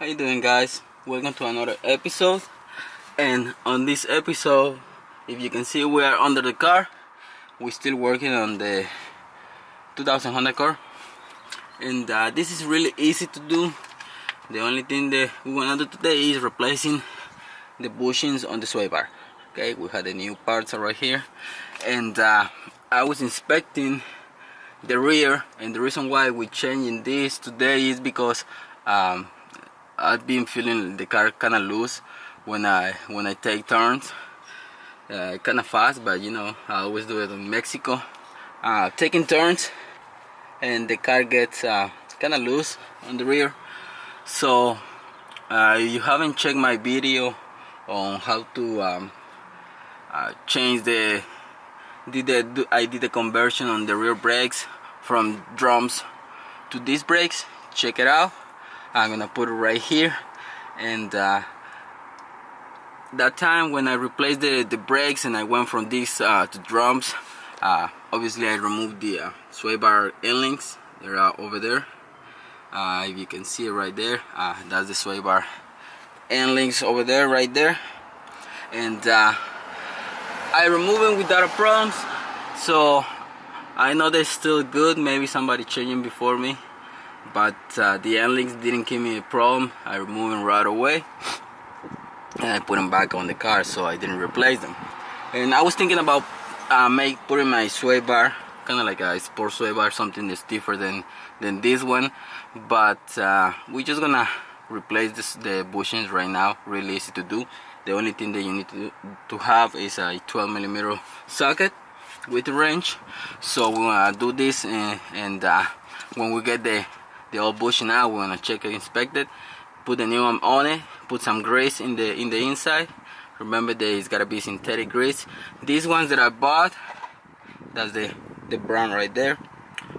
How you doing, guys? Welcome to another episode. And on this episode, if you can see, we are under the car. We're still working on the 2000 Honda car, and this is really easy to do. The only thing that we want to do today is replacing the bushings on the sway bar. Okay, we had the new parts right here, and I was inspecting the rear, and the reason why we're changing this today is because I've been feeling the car kind of loose when I take turns, kind of fast, but you know, I always do it in Mexico, taking turns, and the car gets kind of loose on the rear. So you haven't checked my video on how to change I did the conversion on the rear brakes from drums to disc brakes. Check it out. I'm gonna put it right here. And that time when I replaced the brakes and I went from discs to drums, obviously I removed the sway bar end links. They're over there. If you can see it right there, that's the sway bar end links over there, right there. And I removed them without a problems, so I know they're still good. Maybe somebody changed them before me, but the end links didn't give me a problem. I removed them right away, and I put them back on the car, so I didn't replace them. And I was thinking about putting my sway bar, kind of like a sport sway bar, something that's different than this one. But we're just gonna replace the bushings right now. Really easy to do. The only thing that you need to have is a 12mm socket with a wrench. So we're gonna do this, and when we get the old bushing out, we're gonna check it, inspect it, put the new one on it, put some grease in the inside. Remember that it's gotta be synthetic grease. These ones that I bought, that's the brown right there.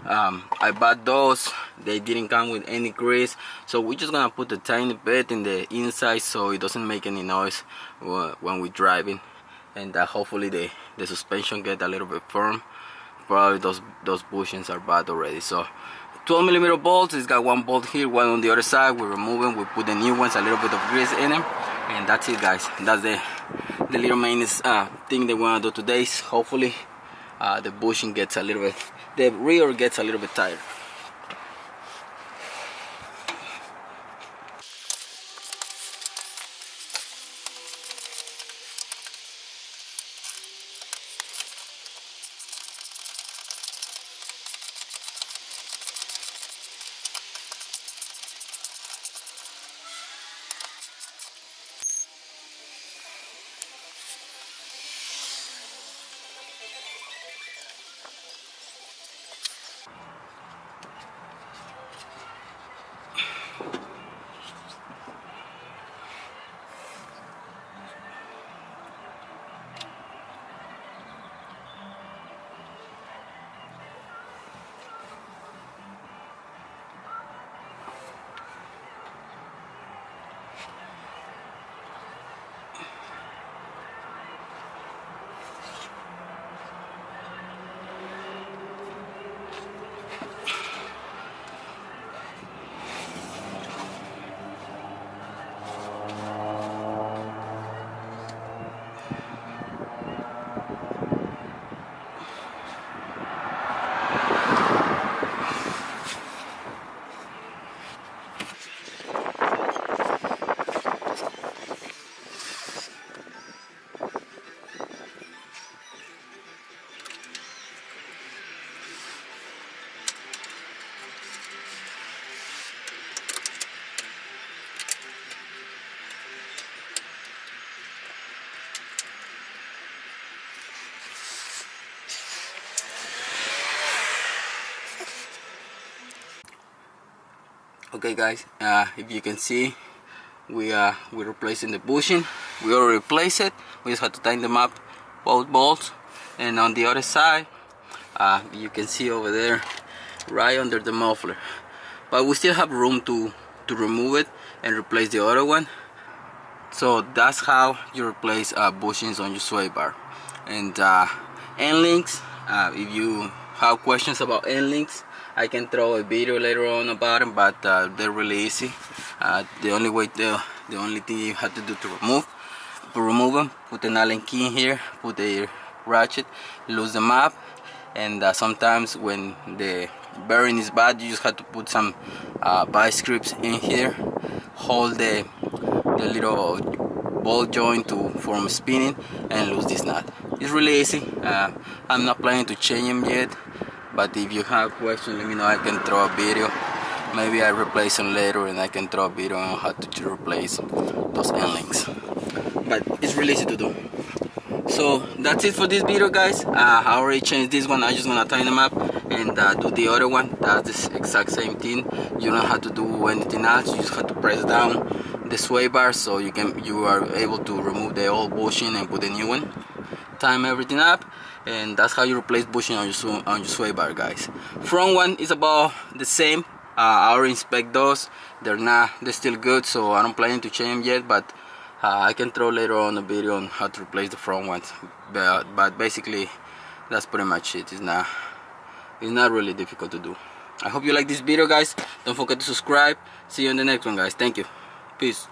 I bought those. They didn't come with any grease, so we're just gonna put a tiny bit in the inside so it doesn't make any noise when we're driving, and hopefully the suspension get a little bit firm. Probably those bushings are bad already. So 12mm bolts. It's got one bolt here, one on the other side. We remove them, we put the new ones, a little bit of grease in them, and that's it, guys. That's the little maintenance thing that we want to do today. Hopefully the bushing gets a little bit, the rear gets a little bit tighter. Okay, guys, if you can see, we're replacing the bushing. We already replaced it. We just have to tighten them up, both bolts. And on the other side, you can see over there, right under the muffler. But we still have room to remove it and replace the other one. So that's how you replace bushings on your sway bar. And end links, if you have questions about end links, I can throw a video later on about them, but they're really easy. The only thing you have to do to remove them, put an Allen key in here, put a ratchet, loose them up, and sometimes when the bearing is bad, you just have to put some vice grips in here, hold the little ball joint from spinning, and lose this nut. It's really easy. I'm not planning to change them yet, but if you have questions, let me know. I can throw a video. Maybe I replace them later and I can throw a video on how to replace those end links. But it's really easy to do. So that's it for this video, guys. I already changed this one. I'm just gonna tighten them up and do the other one. That's the exact same thing. You don't have to do anything else. You just have to press down the sway bar so you are able to remove the old bushing and put a new one. Time everything up, and that's how you replace bushing on your sway bar, guys. Front one is about the same. I already inspect those. They're still good, so I don't plan to change them yet, but I can throw later on a video on how to replace the front ones. But basically, that's pretty much it. It's not really difficult to do. I hope you like this video, guys. Don't forget to subscribe. See you in the next one, guys. Thank you. Peace.